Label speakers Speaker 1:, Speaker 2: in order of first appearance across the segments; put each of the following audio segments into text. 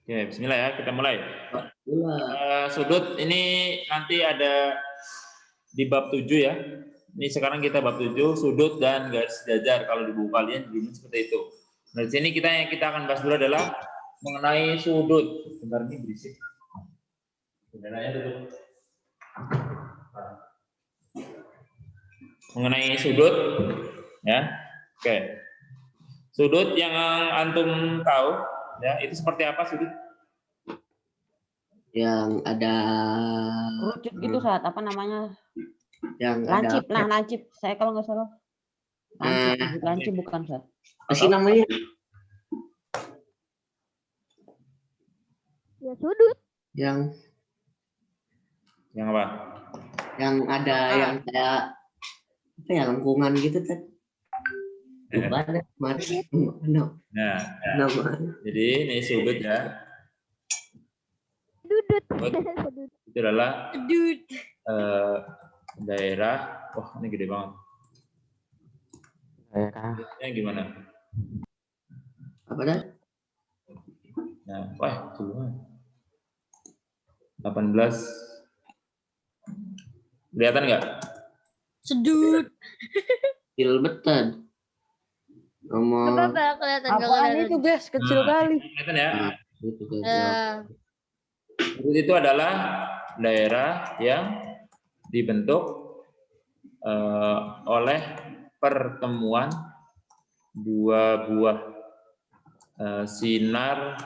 Speaker 1: Oke, bismillah ya, kita mulai.
Speaker 2: Iya.
Speaker 1: Sudut ini nanti ada di bab 7 ya. Ini sekarang kita bab 7, sudut dan garis jajar. Kalau di buku kalian judulnya seperti itu. Nah, di sini yang kita akan bahas dulu adalah mengenai sudut. Sebentar, ini berisik. Benderanya tutup. Mengenai sudut, ya. Oke. Sudut yang antum tahu, ya, itu seperti apa sudut?
Speaker 2: Yang ada
Speaker 3: kerucut gitu saat apa namanya?
Speaker 2: yang
Speaker 3: Lancip,
Speaker 2: ada
Speaker 3: lancip. Saya kalau nggak salah. Lancip, lancip bukan saat.
Speaker 2: apa sih namanya?
Speaker 4: Ya sudut.
Speaker 2: Yang
Speaker 1: apa?
Speaker 2: Yang ada yang kayak apa ya, lengkungan gitu kan? Bukan,
Speaker 1: Nah, jadi ini sudut ya.
Speaker 4: Sudut.
Speaker 1: Itu adalah daerah. Wah, ini gede banget. Daerahnya gimana?
Speaker 2: Apa dah?
Speaker 1: Nah, wah, cuma 18. Kelihatan nggak?
Speaker 4: Sudut.
Speaker 2: Kilbetan.
Speaker 4: Coba
Speaker 2: Nomor
Speaker 4: kelihatan
Speaker 3: Apaan itu guys? Kecil kali.
Speaker 1: Kelihatan ya?
Speaker 2: itu
Speaker 1: Sudut itu adalah daerah yang dibentuk oleh pertemuan dua buah sinar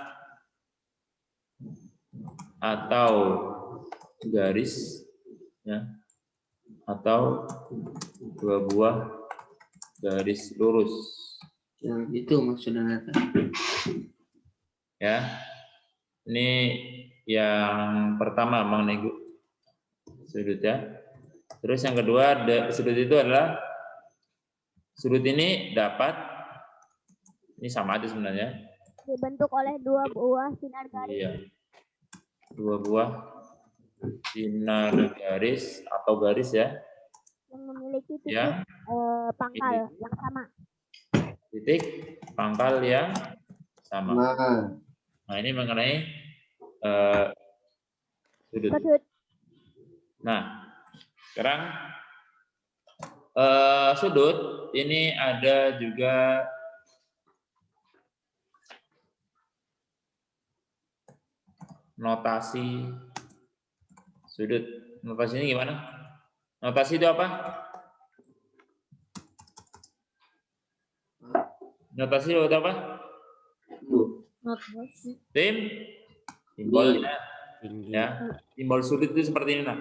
Speaker 1: atau garis, ya, atau dua buah garis lurus.
Speaker 2: yang itu maksudnya.
Speaker 1: Ya, ini yang pertama mengenai sudut ya. Terus yang kedua, sudut itu adalah sudut ini dapat, ini sama aja sebenarnya.
Speaker 4: Dibentuk oleh dua buah sinar garis.
Speaker 1: Iya, dua buah sinar garis atau garis ya.
Speaker 4: Yang memiliki titik
Speaker 1: Ya.
Speaker 4: pangkal yang sama.
Speaker 1: Titik pangkal yang sama. Nah, ini mengenai sudut. Nah, sekarang sudut ini ada juga notasi sudut. Notasi ini gimana? Notasi itu apa? Notasi itu apa? Simbolnya, ya. Simbol sudut itu seperti ini, nah.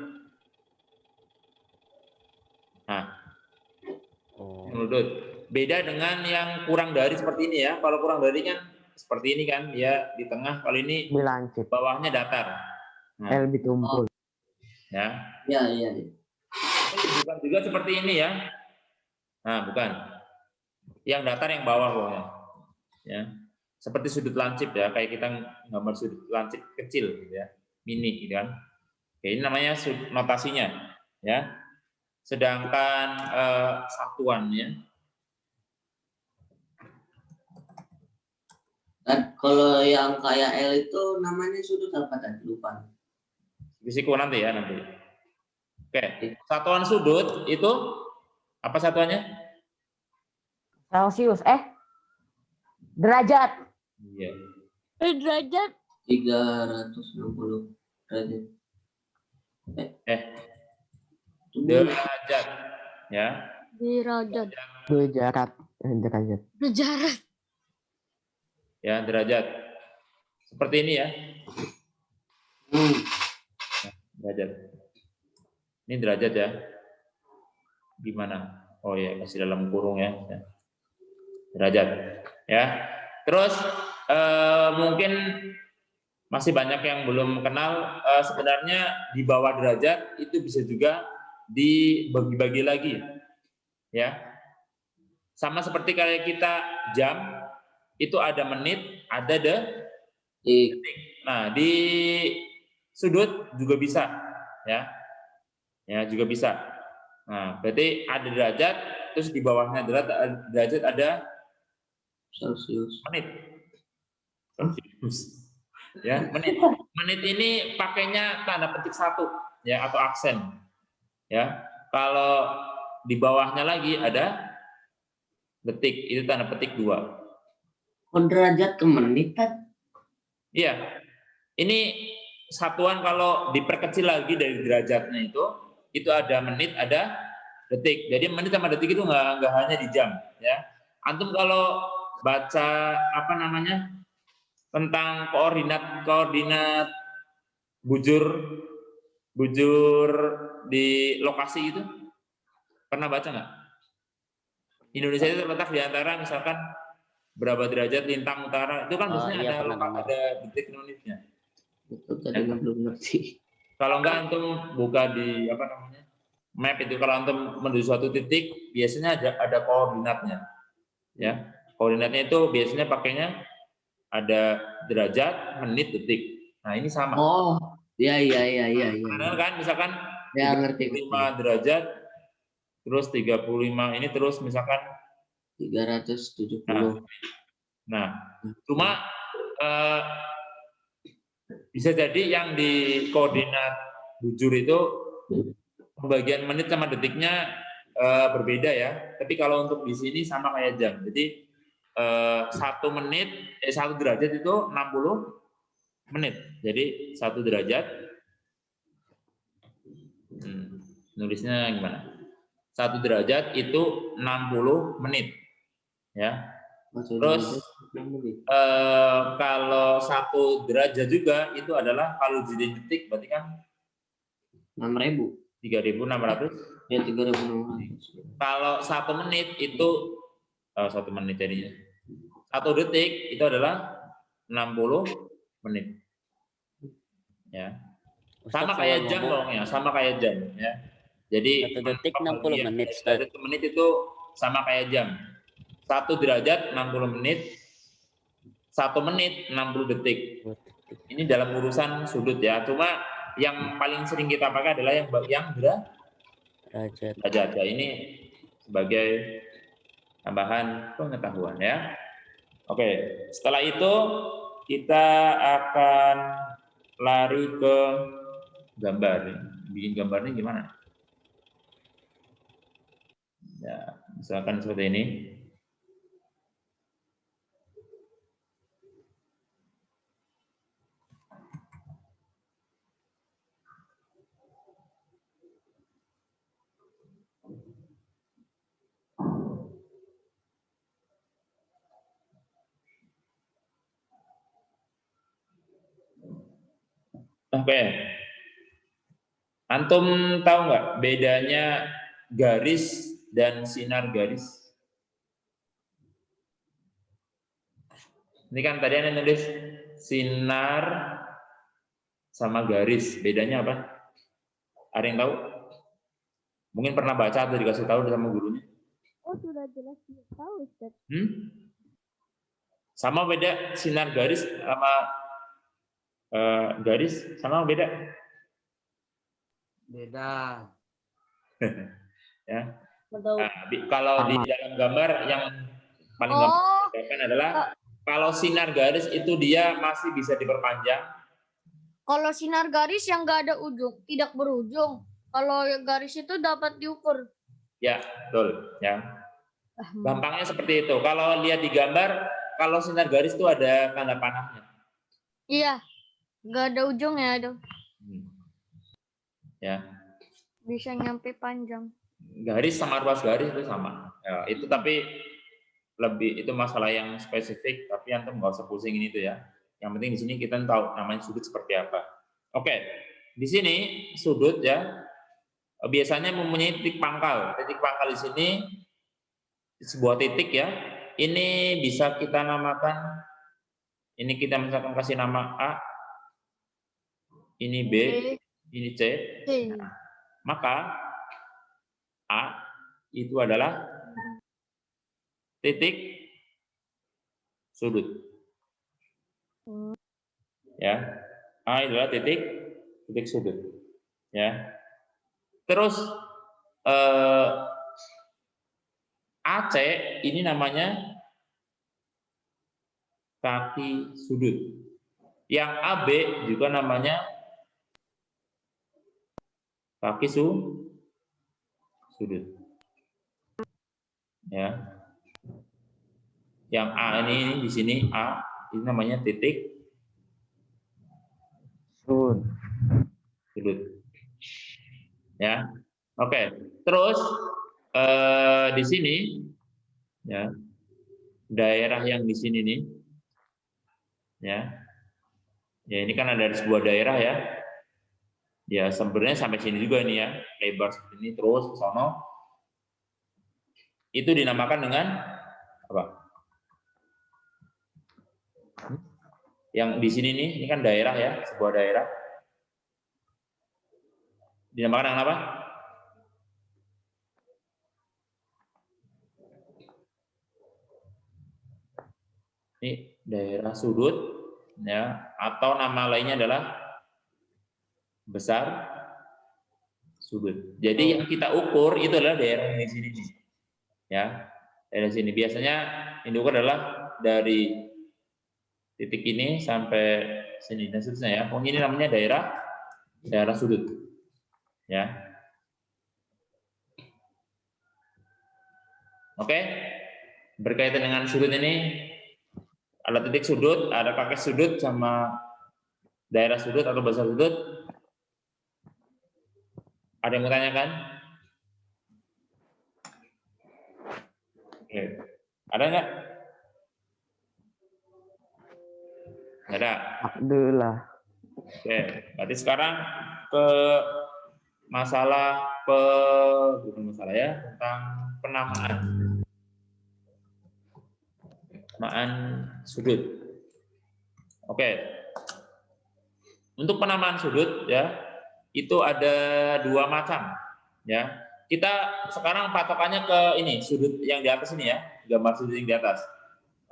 Speaker 1: Sudut. Beda dengan yang kurang dari seperti ini ya. Kalau kurang dari kan seperti ini kan, dia di tengah. Kalau ini
Speaker 3: Dilancip.
Speaker 1: bawahnya datar. Nah.
Speaker 3: Lebih tumpul.
Speaker 1: Ya.
Speaker 2: Iya.
Speaker 1: Bukan juga seperti ini ya. Nah, bukan. Yang datar yang bawah pokoknya. Ya. Seperti sudut lancip ya, kayak kita gambar sudut lancip kecil gitu ya. Mini gitu kan. Oke, ini namanya notasinya ya. Sedangkan satuannya,
Speaker 2: kalau yang kayak L itu namanya sudut apa tadi, lupa.
Speaker 1: Risiko nanti ya nanti. Oke, satuan sudut itu apa satuannya?
Speaker 3: Celsius. Derajat.
Speaker 1: Iya.
Speaker 4: Derajat.
Speaker 2: 360 derajat.
Speaker 1: Derajat ya.
Speaker 4: Derajat.
Speaker 3: Derajat.
Speaker 4: Derajat.
Speaker 1: Ya, derajat. Seperti ini ya. Derajat. Ini derajat ya. Gimana? Oh ya, masih dalam kurung ya. Derajat. Ya. Terus mungkin masih banyak yang belum kenal, sebenarnya di bawah derajat itu bisa juga dibagi-bagi lagi. Ya. Sama seperti kayak kita jam, itu ada menit, ada detik. Nah, di sudut juga bisa, ya, juga bisa. Nah, berarti ada derajat, terus di bawahnya derajat ada
Speaker 2: Celsius.
Speaker 1: menit. Celsius. Ya, menit. Menit ini pakainya tanda petik 1 ya atau aksen. Ya. Kalau di bawahnya lagi ada detik, itu tanda petik 2.
Speaker 2: Oh, derajat ke menit, Tat.
Speaker 1: Iya. Ini satuan kalau diperkecil lagi dari derajatnya itu ada menit, ada detik. Jadi menit sama detik itu nggak hanya di jam, ya. Antum kalau baca apa namanya tentang koordinat bujur di lokasi itu, pernah baca nggak? Indonesia itu terletak di antara misalkan berapa derajat lintang utara, itu kan biasanya
Speaker 3: Iya, pernah dengar.
Speaker 1: ada detik menitnya.
Speaker 2: Itu tadi nggak belum ngerti.
Speaker 1: Kalau enggak antum buka di apa namanya map itu, kalau antum menuju suatu titik biasanya ada koordinatnya, ya. Koordinatnya itu biasanya pakainya ada derajat, menit, detik. Nah ini sama.
Speaker 2: Oh, iya.
Speaker 1: Karena kan misalkan
Speaker 2: Ya, ngerti.
Speaker 1: 35 derajat, terus 35 ini terus misalkan
Speaker 2: 370.
Speaker 1: Nah cuma bisa jadi yang di koordinat bujur itu pembagian menit sama detiknya berbeda ya. Tapi kalau untuk di sini sama kayak jam. Jadi 1 derajat itu 60 menit. Jadi 1 derajat nulisnya gimana? 1 derajat itu 60 menit. Ya. Terus kalau 1 derajat juga itu adalah kalau jadi detik berarti kan
Speaker 2: 6.000.
Speaker 1: 3.600.
Speaker 2: Ya, 3.600.
Speaker 1: Kalau 1 menit itu 1 menit jadinya. 1 detik itu adalah 60 menit. Ya. Sama kayak jam dong ya, sama kayak jam ya. Jadi
Speaker 3: 1 detik 60 menit, Ustaz.
Speaker 1: 1 menit itu sama kayak jam. 1 derajat 60 menit, 1 menit 60 detik. Ini dalam urusan sudut ya. Cuma yang paling sering kita pakai adalah yang derajat. Ya, ini sebagai tambahan pengetahuan ya. Oke, setelah itu kita akan lari ke gambar. Bikin gambarnya gimana? Ya, misalkan seperti ini. Oke. Antum tahu nggak bedanya garis dan sinar garis? Ini kan tadi Anda nulis sinar sama garis, bedanya apa? Ada yang tahu? Mungkin pernah baca atau dikasih tahu sama gurunya?
Speaker 4: Oh, sudah jelas tahu, Ustaz.
Speaker 1: Sama beda sinar garis sama garis sama beda?
Speaker 2: Beda.
Speaker 1: Ya. Nah, kalau di dalam gambar yang paling gampang dibedakan adalah kalau sinar garis itu dia masih bisa diperpanjang.
Speaker 4: Kalau sinar garis yang nggak ada ujung, tidak berujung. Kalau garis itu dapat diukur.
Speaker 1: Ya, betul. Ya. Gampangnya seperti itu. Kalau lihat di gambar, kalau sinar garis itu ada tanda panahnya.
Speaker 4: Iya, nggak ada ujungnya itu.
Speaker 1: Ya.
Speaker 4: Bisa nyampe panjang.
Speaker 1: Garis sama ruas garis itu sama. Ya, itu tapi lebih itu masalah yang spesifik. Tapi antum nggak usah pusingin itu ya. Yang penting di sini kita tahu namanya sudut seperti apa. Oke, di sini sudut ya biasanya mempunyai titik pangkal. Titik pangkal di sini sebuah titik ya. Ini bisa kita namakan. Ini kita misalkan kasih nama A, ini B, ini C. Nah, maka A itu adalah titik sudut. Ya. A adalah titik sudut. Ya. Terus AC ini namanya kaki sudut. Yang AB juga namanya kaki sudut. Ya. Yang A ini di sini A ini namanya titik sudut. Ya. Oke. Terus di sini ya. Daerah yang di sini nih. Ya. Ya, ini kan ada sebuah daerah ya. Ya, sebenarnya sampai sini juga ini ya. Lebar seperti ini terus ke sono. Itu dinamakan dengan apa? Yang di sini nih, ini kan daerah ya, sebuah daerah. Dinamakan dengan apa? Ini daerah sudut ya, atau nama lainnya adalah besar sudut. Jadi yang kita ukur itu adalah daerah yang di sini nih. Ya. Daerah sini biasanya yang diukur adalah dari titik ini sampai sini dan seterusnya ya. Pokoknya ini namanya daerah sudut. Ya. Oke. Berkaitan dengan sudut ini ada titik sudut, ada kaki sudut sama daerah sudut atau besar sudut. Ada yang mau tanyakan? Oke. Ada nggak? Nggak ada.
Speaker 5: Alhamdulillah.
Speaker 1: Oke, berarti sekarang ke masalah bukan masalah ya, tentang penamaan sudut. Oke. Untuk penamaan sudut ya, itu ada dua macam ya. Kita sekarang patokannya ke ini, sudut yang di atas ini ya, gambar sudut yang di atas.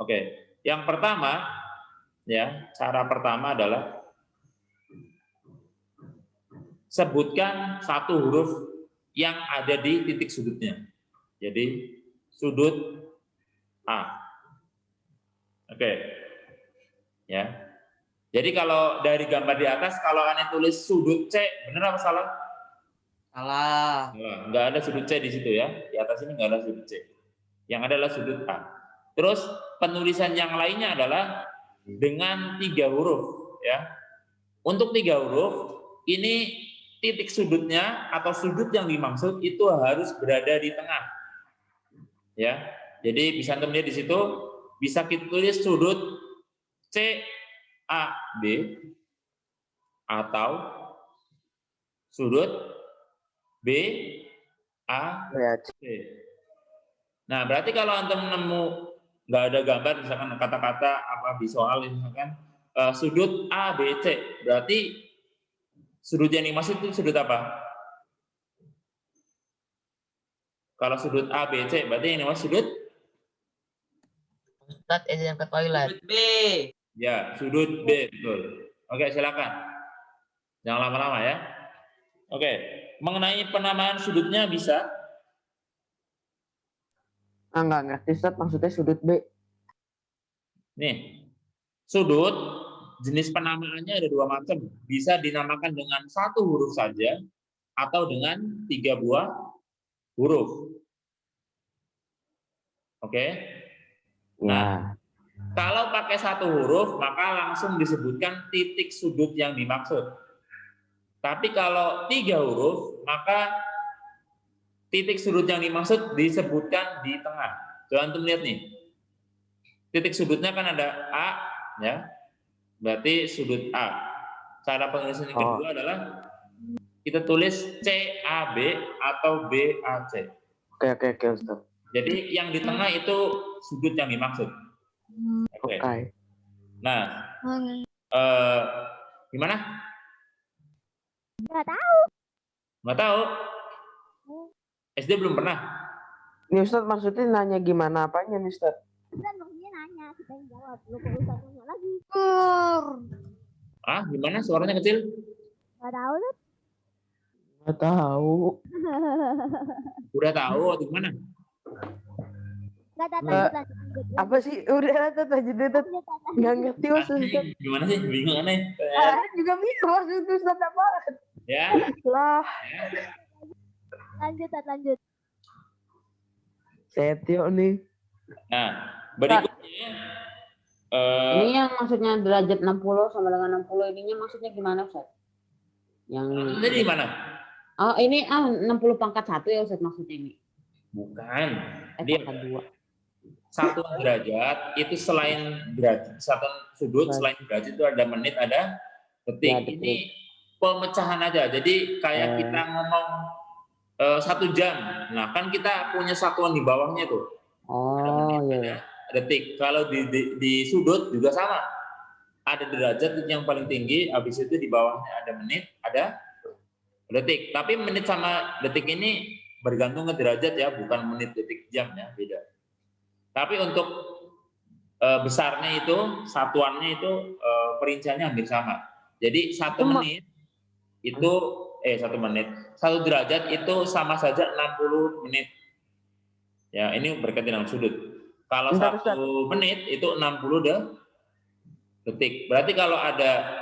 Speaker 1: Oke. Yang pertama ya, cara pertama adalah sebutkan satu huruf yang ada di titik sudutnya. Jadi sudut A. Oke. Ya. Jadi kalau dari gambar di atas, kalau Anda tulis sudut C, benar apa salah?
Speaker 2: Salah.
Speaker 1: Nggak ada sudut C di situ ya. Di atas ini nggak ada sudut C. Yang ada adalah sudut A. Terus penulisan yang lainnya adalah dengan 3 huruf ya. Untuk 3 huruf ini titik sudutnya atau sudut yang dimaksud itu harus berada di tengah. Ya. Jadi bisa Antum lihat di situ bisa kita tulis sudut CAB atau sudut BAC. Nah, berarti kalau Antum nemu nggak ada gambar misalkan kata-kata apa visual misalkan sudut ABC, berarti sudut yang dimaksud itu sudut apa? Kalau sudut ABC berarti yang dimaksud sudut
Speaker 6: Ustadz izin ke toilet.
Speaker 2: Sudut B.
Speaker 1: ya, sudut B, betul. Oke, silakan. Jangan lama-lama ya. Oke, mengenai penamaan sudutnya bisa?
Speaker 5: Enggak ngerti Ustadz, maksudnya sudut B.
Speaker 1: Nih, sudut jenis penamaannya ada 2 macam. Bisa dinamakan dengan 1 huruf saja atau dengan 3 buah huruf. Oke. Nah, kalau pakai 1 huruf maka langsung disebutkan titik sudut yang dimaksud. Tapi kalau 3 huruf maka titik sudut yang dimaksud disebutkan di tengah. Coba Antum lihat nih. Titik sudutnya kan ada A ya. Berarti sudut A. Cara penulisan yang kedua adalah kita tulis CAB atau BAC.
Speaker 5: Oke Ustaz.
Speaker 1: Jadi yang di tengah itu sudut yang dimaksud. Oke. Nah, gimana?
Speaker 4: Nggak tahu.
Speaker 1: Nggak tahu. SD belum pernah.
Speaker 5: Ini Ustaz maksudnya nanya gimana apanya nih Ustaz?
Speaker 4: Kan maksudnya nanya, kita yang jawab. Lu kok Ustaz nanya lagi?
Speaker 1: Ah, gimana suaranya kecil?
Speaker 4: Nggak tahu tuh.
Speaker 5: Nggak tahu.
Speaker 1: Udah tahu atau gimana?
Speaker 3: Enggak, Tat,
Speaker 5: Eh,
Speaker 3: lanjut, lanjut, lanjut.
Speaker 5: Apa sih? Udah Tat, lanjut deh, Tat.
Speaker 3: Lanjut, Tat, lanjut.
Speaker 5: Nggak ngerti maksud Ustaz.
Speaker 1: Gimana sih? Bingung aneh.
Speaker 5: Juga bingung maksud Ustaz apa?
Speaker 1: Ya.
Speaker 5: Lah,
Speaker 3: Lanjut, Tat, lanjut.
Speaker 5: Setio nih.
Speaker 1: Nah, berikutnya
Speaker 6: Ini yang maksudnya derajat 60 sama dengan 60 ininya maksudnya gimana, Ustaz? Yang
Speaker 1: jadi di mana?
Speaker 6: Oh, ini 60 pangkat 1 ya, Ustaz, maksudnya ini.
Speaker 1: Bukan. Dia
Speaker 6: Pangkat 2.
Speaker 1: satuan derajat itu selain derajat, satuan sudut selain derajat itu ada menit, ada detik.
Speaker 6: Ya, detik.
Speaker 1: Ini pemecahan aja. Jadi kayak kita ngomong 1 jam. Nah, kan kita punya satuan di bawahnya tuh. Ada
Speaker 6: Oh,
Speaker 1: menit,
Speaker 6: iya.
Speaker 1: ada detik. Kalau di sudut juga sama. Ada derajat yang paling tinggi, habis itu di bawahnya ada menit, ada detik. Tapi menit sama detik ini bergantung ke derajat ya, bukan menit, detik, jam ya, beda. Tapi untuk besarnya itu, satuannya itu perinciannya hampir sama. Jadi 1 menit itu 1 menit, 1 derajat itu sama saja 60 menit. Ya, ini berkaitan dengan sudut. Kalau
Speaker 5: Bentar,
Speaker 1: 1 menit itu 60 detik. Berarti kalau ada,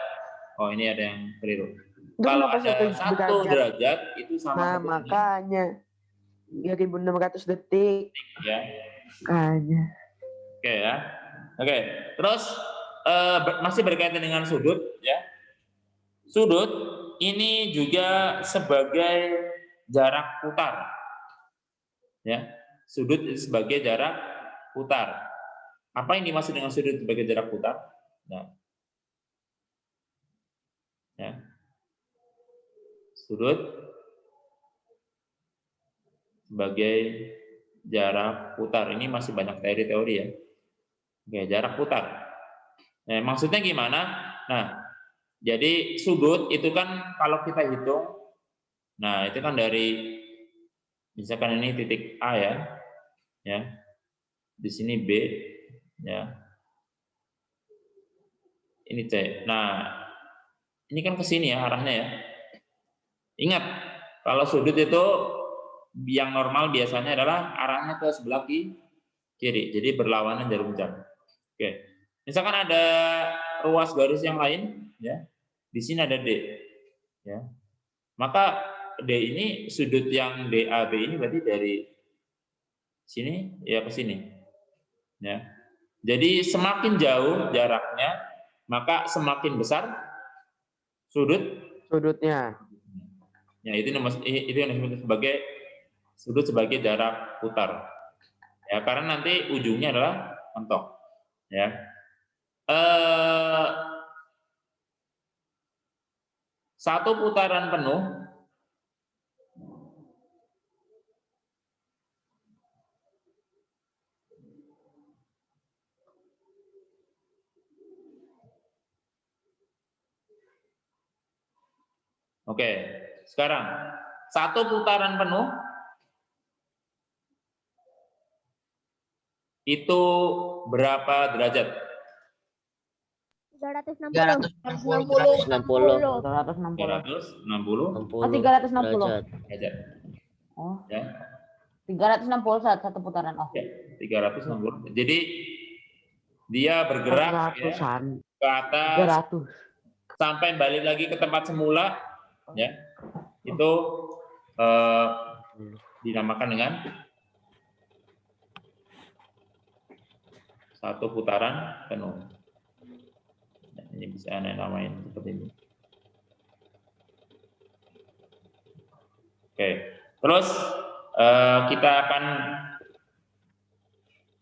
Speaker 1: ini ada yang keliru.
Speaker 5: Itu
Speaker 1: Kalau
Speaker 5: kenapa
Speaker 1: ada 1
Speaker 5: derajat?
Speaker 1: derajat itu sama
Speaker 5: Nah,
Speaker 1: satu menit.
Speaker 5: makanya 3.600 detik.
Speaker 1: Ya.
Speaker 5: Makanya.
Speaker 1: Oke ya. Oke. Terus masih berkaitan dengan sudut ya. Sudut ini juga sebagai jarak putar. Ya. Sudut itu sebagai jarak putar. Apa yang dimaksud dengan sudut sebagai jarak putar? Nah. Ya. Sudut sebagai jarak putar. Ini masih banyak teori-teori ya. Oke, jarak putar. Nah, maksudnya gimana? Nah, jadi sudut itu kan kalau kita hitung, nah itu kan dari misalkan ini titik A ya, di sini B, ya, ini C. Nah, ini kan ke sini ya arahnya ya. Ingat, kalau sudut itu yang normal biasanya adalah arahnya ke sebelah kiri, jadi berlawanan jarum jam. Oke, misalkan ada ruas garis yang lain, ya, di sini ada D, ya, maka D ini sudut yang DAB ini berarti dari sini ya ke sini, ya. Jadi semakin jauh jaraknya, maka semakin besar
Speaker 5: Sudutnya.
Speaker 1: ya, itu yang disebut sebagai sudut sebagai jarak putar. Ya, karena nanti ujungnya adalah mentok. Ya. Satu putaran penuh Oke, sekarang satu putaran penuh itu berapa derajat?
Speaker 3: 360.
Speaker 2: 360.
Speaker 6: 360.
Speaker 1: 360
Speaker 6: Oh, 360.
Speaker 1: derajat.
Speaker 6: Oh,
Speaker 1: Ya.
Speaker 6: 360 satu putaran. Oh.
Speaker 1: Ya, 360. Jadi dia bergerak ya,
Speaker 5: Ratusan.
Speaker 1: ke atas
Speaker 6: 300.
Speaker 1: sampai balik lagi ke tempat semula, ya. Itu dinamakan dengan satu putaran penuh. Nah, ini bisa Anda namain seperti ini. Oke, terus kita akan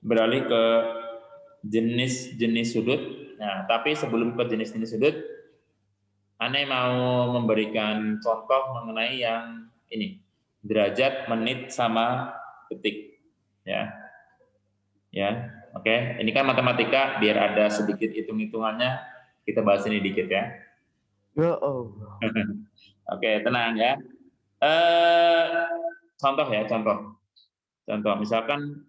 Speaker 1: beralih ke jenis-jenis sudut. Nah, tapi sebelum ke jenis-jenis sudut, Anda mau memberikan contoh mengenai yang ini, derajat, menit, sama detik. Ya, ya, oke. Ini kan matematika, biar ada sedikit hitung-hitungannya, kita bahas ini dikit ya.
Speaker 5: Ya Allah.
Speaker 1: Oke, tenang ya. Contoh ya, contoh. Misalkan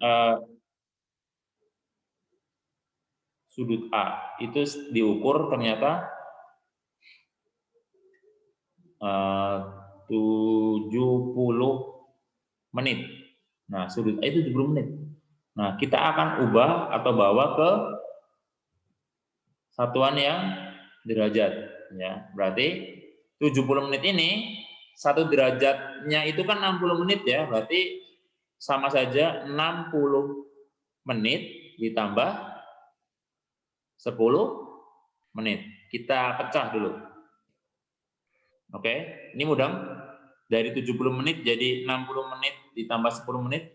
Speaker 1: sudut A itu diukur ternyata 70 menit. Nah, sudut A itu 70 menit. Nah, kita akan ubah atau bawa ke satuan yang derajat. Ya, berarti 70 menit ini, 1 derajatnya itu kan 60 menit ya, berarti sama saja 60 menit ditambah 10 menit. Kita pecah dulu. Oke, ini mudah. Dari 70 menit jadi 60 menit ditambah 10 menit.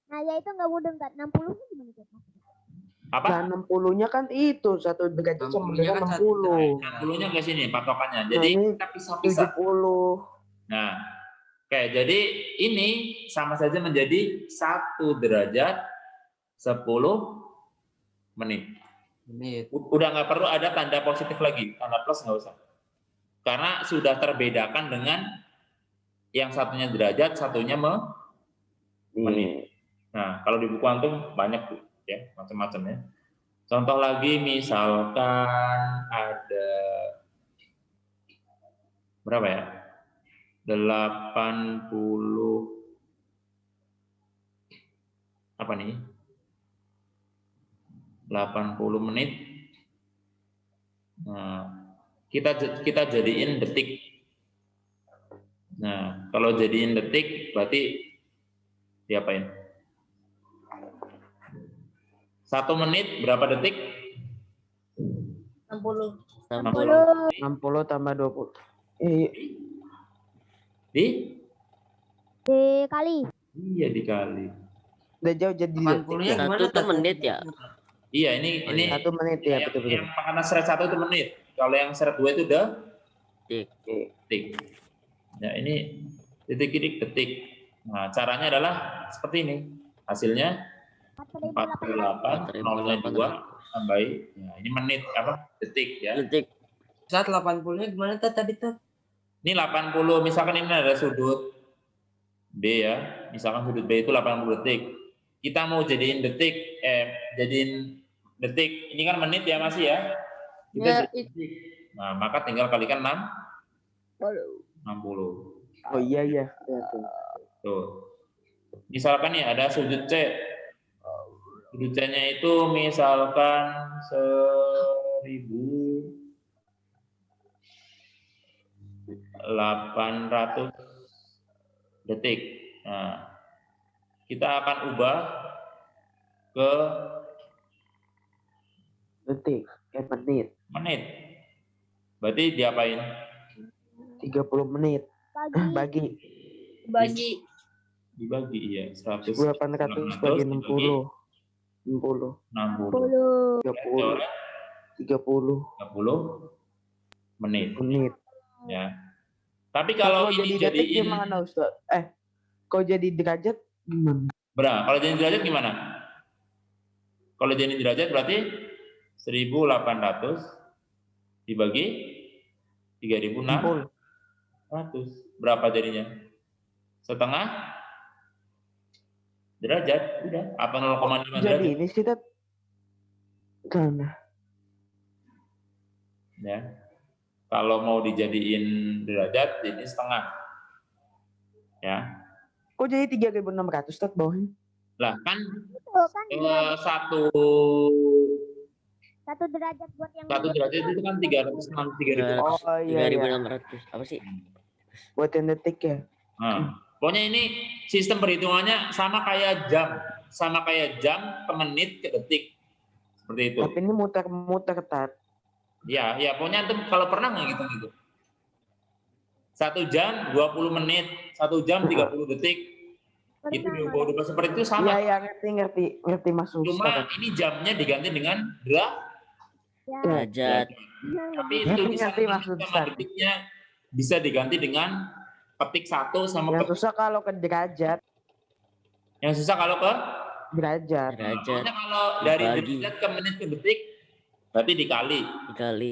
Speaker 7: Nah, ya itu nggak mudah, Kak. 60 gimana, Kak?
Speaker 1: Apa?
Speaker 5: Nah, 60-nya kan itu 1 derajat sama
Speaker 8: 60-nya
Speaker 5: dengan
Speaker 8: kan
Speaker 5: 60.
Speaker 1: 60-nya ke sini patokannya.
Speaker 5: Nah,
Speaker 1: Jadi
Speaker 5: ini
Speaker 1: kita pisah-pisah.
Speaker 5: 70.
Speaker 1: Nah, oke, jadi ini sama saja menjadi 1 derajat 10 menit. Udah nggak perlu ada tanda positif lagi, tanda plus nggak usah. Karena sudah terbedakan dengan yang satunya derajat, satunya menit. Nah, kalau di buku antum banyak tuh, ya, macam-macam ya. Contoh lagi, misalkan ada berapa ya? 80 apa nih? 80 menit. Nah, kita jadiin detik. Nah, kalau jadiin detik berarti diapain? 1 menit berapa detik?
Speaker 4: 60.
Speaker 5: 60 tambah 20.
Speaker 7: Dikali.
Speaker 1: Iya, dikali.
Speaker 5: Udah jauh jadi detik ya?
Speaker 8: 1 tuh menit ya?
Speaker 1: Iya, ini
Speaker 5: 1 menit ya,
Speaker 1: yang,
Speaker 5: betul-betul.
Speaker 1: yang makanan seret 1 itu menit. Kalau yang seret 2 itu udah detik. Ya, ini detik. Nah, caranya adalah seperti ini. Hasilnya 48, 0,2 tambahin. Nah, ini menit apa? Detik ya.
Speaker 8: Detik.
Speaker 9: Saat 80-nya gimana tadi tuh?
Speaker 1: Ini 80, misalkan ini ada sudut B ya. Misalkan sudut B itu 80 detik. Kita mau jadiin detik, jadiin detik. Ini kan menit ya masih ya. Kita jadiin detik. Nah, maka tinggal kalikan 60.
Speaker 5: Oh iya.
Speaker 1: Tuh. Misalkan nih ada sudut C. Sudut C-nya itu misalkan 1800 detik. Nah, kita akan ubah ke
Speaker 5: Detik, menit.
Speaker 1: menit. Berarti diapain?
Speaker 5: 30 menit.
Speaker 7: Bagi.
Speaker 1: Dibagi ya, 100.
Speaker 5: 1800 bagi 60. 60.
Speaker 1: 60.
Speaker 5: 30
Speaker 1: menit. Ya. Tapi
Speaker 5: Kalau
Speaker 1: kalau ini
Speaker 5: jadi detik
Speaker 1: jadiin
Speaker 5: gimana, Ustaz? Kalau jadi derajat gimana?
Speaker 1: berapa? Kalau jadi derajat gimana? Kalau jadi derajat berarti 1800 dibagi 3600. Berapa jadinya? Setengah derajat, udah. Apa 0,5 derajat?
Speaker 5: Jadi ini sih, Tat. Karena
Speaker 1: Ya. Kalau mau dijadiin derajat, jadi setengah. Ya.
Speaker 5: kok jadi 3600 Tat bawahnya?
Speaker 1: Lah kan satu
Speaker 7: 1 derajat buat yang
Speaker 1: derajat itu kan 300.
Speaker 5: Oh iya.
Speaker 8: 3600. Apa sih?
Speaker 5: Buat yang detik ya.
Speaker 1: Nah, pokoknya ini sistem perhitungannya sama kayak jam ke menit ke detik. Seperti itu.
Speaker 5: Tapi ini muter-muter, Tat.
Speaker 1: Ya, pokoknya antum kalau pernah nggak gitu. 1 jam 20 menit, 1 jam 30 detik. Itu diubah seperti itu sama.
Speaker 5: Iya, ngerti masuk.
Speaker 1: Cuma ini jamnya diganti dengan
Speaker 8: Derajat.
Speaker 1: Tapi
Speaker 5: Ngerti
Speaker 1: tulisan
Speaker 5: maksud
Speaker 1: sama
Speaker 5: Ustaz.
Speaker 1: detiknya bisa diganti dengan petik 1 sama
Speaker 5: Yang
Speaker 1: petik.
Speaker 5: susah kalau ke derajat.
Speaker 1: Yang susah kalau ke
Speaker 8: Derajat.
Speaker 1: pokoknya kalau dari
Speaker 8: Dibagi.
Speaker 1: derajat ke menit ke detik berarti dikali.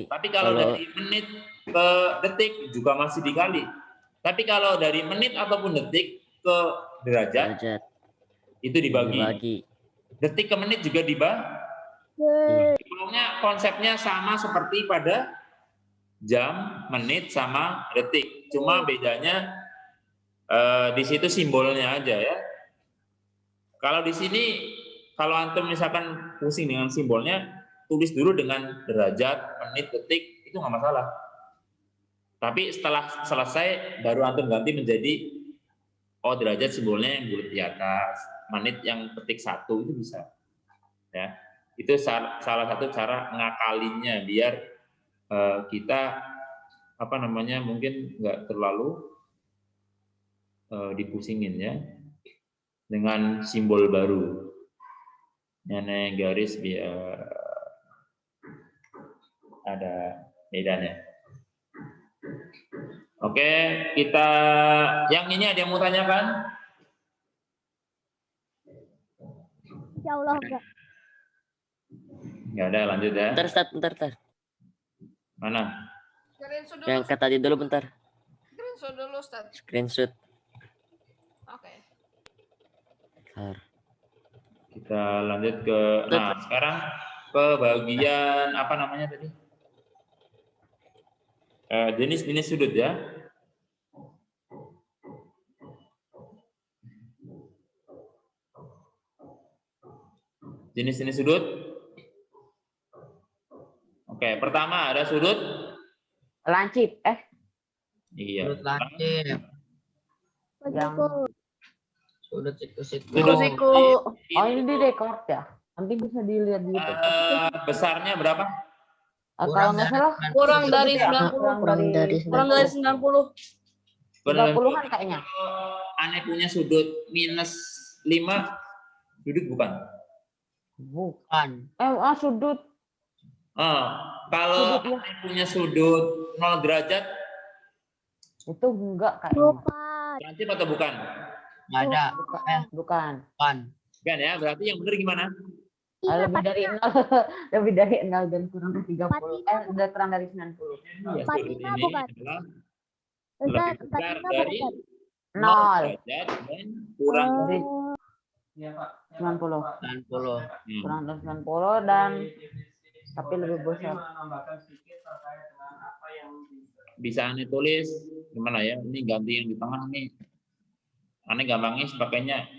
Speaker 1: Tapi kalau
Speaker 8: Kalau-
Speaker 1: dari menit ke detik juga masih dikali. Tapi kalau dari menit ataupun detik ke derajat
Speaker 8: Derajat.
Speaker 1: itu dibagi. Detik ke menit juga dibagi. Pokoknya konsepnya sama seperti pada jam, menit sama detik. Cuma bedanya di situ simbolnya aja ya. Kalau di sini kalau antum misalkan pusing dengan simbolnya, tulis dulu dengan derajat, menit, detik, itu nggak masalah. Tapi setelah selesai baru antum ganti menjadi derajat simbolnya yang bulat di atas, menit yang petik 1 itu bisa. Ya, itu salah satu cara ngakalinya biar kita mungkin nggak terlalu dipusingin ya dengan simbol baru. Ini garis biar ada bedanya. Oke, kita yang ini ada yang mau tanyakan?
Speaker 7: Insya Allah enggak.
Speaker 1: Nggak ada, lanjut ya.
Speaker 8: Bentar, Ustaz, bentar.
Speaker 1: Mana?
Speaker 10: Screenshot dulu.
Speaker 8: Yang kata tadi dulu bentar.
Speaker 10: Screenshot dulu, Ustaz.
Speaker 8: Screenshot.
Speaker 10: Oke.
Speaker 8: Bentar.
Speaker 1: Kita lanjut ke, nah sekarang ke bagian apa namanya tadi? Jenis-jenis sudut ya. Jenis-jenis sudut. Oke, pertama ada sudut
Speaker 6: Lancip.
Speaker 1: iya.
Speaker 9: Sudut lancip. Sudut siku-siku.
Speaker 4: Siku-siku.
Speaker 6: Oh, ini di record ya. Nanti bisa dilihat di YouTube.
Speaker 1: Besarnya berapa?
Speaker 6: Kalau nggak salah
Speaker 10: Kurang dari
Speaker 6: ya,
Speaker 10: 90.
Speaker 6: kurang dari
Speaker 10: 90.
Speaker 6: 90-an kayaknya.
Speaker 1: Aneh punya sudut minus 5 sudut bukan?
Speaker 9: Bukan.
Speaker 6: Sudut.
Speaker 1: Kalau
Speaker 6: Sudut, ya.
Speaker 1: aneh punya sudut 0 derajat
Speaker 6: Itu enggak kayaknya.
Speaker 7: Bukan.
Speaker 1: lancip atau bukan?
Speaker 9: Nggak ada.
Speaker 6: Bukan.
Speaker 9: Bukan.
Speaker 1: Bukan ya, berarti yang benar gimana?
Speaker 7: Iya,
Speaker 6: Lebih dari 0. Lebih dari 0 dan kurang dari 30. Udah kurang dari 90.
Speaker 1: Iya,
Speaker 7: 45
Speaker 1: sudut ini
Speaker 7: bukan?
Speaker 1: adalah
Speaker 7: Ustaz,
Speaker 1: lebih besar
Speaker 7: 45
Speaker 1: dari
Speaker 7: bukan?
Speaker 6: 0
Speaker 1: derajat dan kurang
Speaker 6: dari
Speaker 7: Oh,
Speaker 6: 90.
Speaker 9: 90.
Speaker 6: Kurang dari 90 dan tapi lebih besar.
Speaker 1: bisa aneh tulis gimana ya? Ini ganti yang di tengah nih. Aneh gampangnya pakainya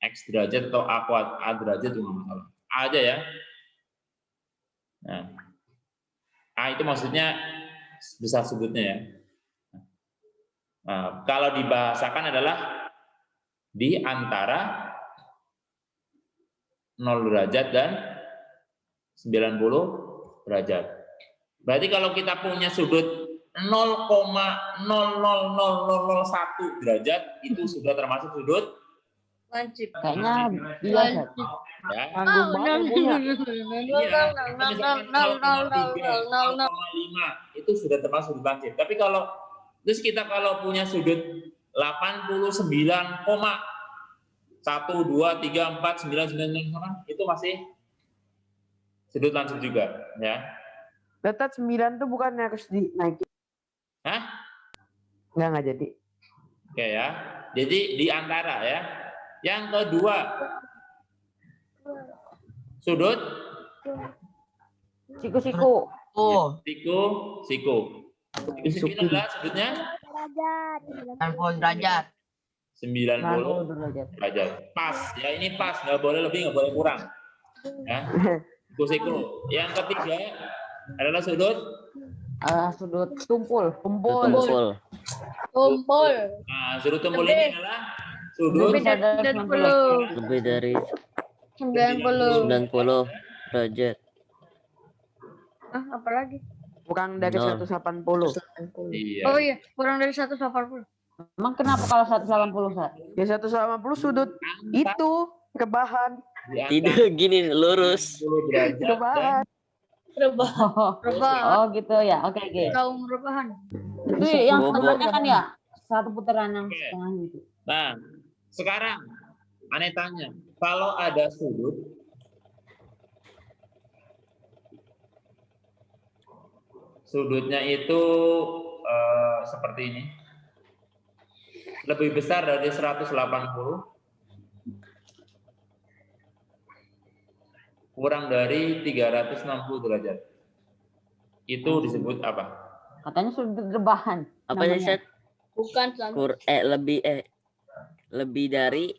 Speaker 1: X derajat atau A derajat itu nggak masalah. A aja ya. Nah, A itu maksudnya besar sudutnya ya. Nah, kalau dibahasakan adalah di antara 0 derajat dan 90 derajat. Berarti kalau kita punya sudut 0,000001 derajat itu sudah termasuk sudut
Speaker 10: Lancip.
Speaker 6: Kayaknya iya.
Speaker 1: ya.
Speaker 6: Tanggung banget punya.
Speaker 1: Iya. Misalkan 0,3, 0,5 itu sudah termasuk sudut lancip. Tapi kalau terus kita kalau punya sudut 89,1234999 itu masih sudut lancip juga ya.
Speaker 5: Data 9 tuh bukannya harus dinaikin.
Speaker 1: Hah?
Speaker 5: Nggak jadi.
Speaker 1: Oke ya. Jadi di antara ya. Yang kedua sudut
Speaker 6: Siku-siku.
Speaker 9: Oh,
Speaker 1: siku. Siku ini adalah sudutnya
Speaker 7: derajat.
Speaker 9: 90 derajat.
Speaker 1: 90
Speaker 6: derajat.
Speaker 1: derajat. Pas ya, ini pas, nggak boleh lebih, nggak boleh kurang. Ya. Siku. Yang ketiga adalah sudut
Speaker 6: Sudut tumpul.
Speaker 8: Tumpul.
Speaker 1: Nah, sudut tumpul ini adalah sudut
Speaker 6: Lebih dari 90.
Speaker 8: Lebih dari
Speaker 4: 90.
Speaker 8: 90 derajat.
Speaker 4: Apa lagi?
Speaker 5: Kurang dari
Speaker 8: 0.
Speaker 5: 180.
Speaker 1: iya.
Speaker 4: Oh iya, kurang dari 180.
Speaker 6: Emang kenapa kalau 180, Sat?
Speaker 5: Ya 180 sudut itu rebahan.
Speaker 1: Di antara
Speaker 8: Tidak gini lurus.
Speaker 1: 10 derajat dan
Speaker 5: Rebahan.
Speaker 6: Oh gitu ya. Oke.
Speaker 4: Kaum rebahan.
Speaker 6: Itu yang
Speaker 8: Bobo.
Speaker 6: sebelumnya kan ya? Satu putaran yang
Speaker 1: Oke.
Speaker 6: setengah itu.
Speaker 1: Nah, sekarang aneh tanya, kalau ada sudut sudutnya itu seperti ini, lebih besar dari 180, kurang dari 360 derajat, itu disebut apa?
Speaker 6: Katanya sudut rebahan.
Speaker 8: Apa sih, Set?
Speaker 10: Bukan,
Speaker 8: Lebih dari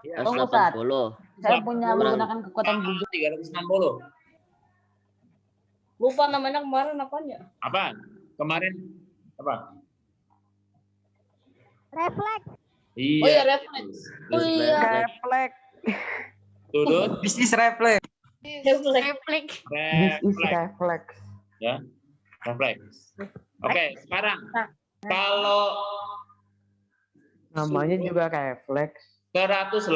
Speaker 1: Ya,
Speaker 6: Tunggu, Sat.
Speaker 8: 180.
Speaker 6: Saya punya menggunakan kekuatan bujur.
Speaker 1: 360.
Speaker 10: Lupa namanya kemarin apanya?
Speaker 1: Apa? Kemarin apa?
Speaker 7: Refleks.
Speaker 1: Iya.
Speaker 10: Oh ya refleks.
Speaker 4: Oh iya.
Speaker 5: Refleks.
Speaker 1: Sudut
Speaker 9: Bisnis refleks.
Speaker 4: Refleks.
Speaker 5: This is
Speaker 1: refleks.
Speaker 5: refleks.
Speaker 1: Ya. Refleks. Oke, sekarang kalau
Speaker 5: Namanya juga refleks.
Speaker 1: 180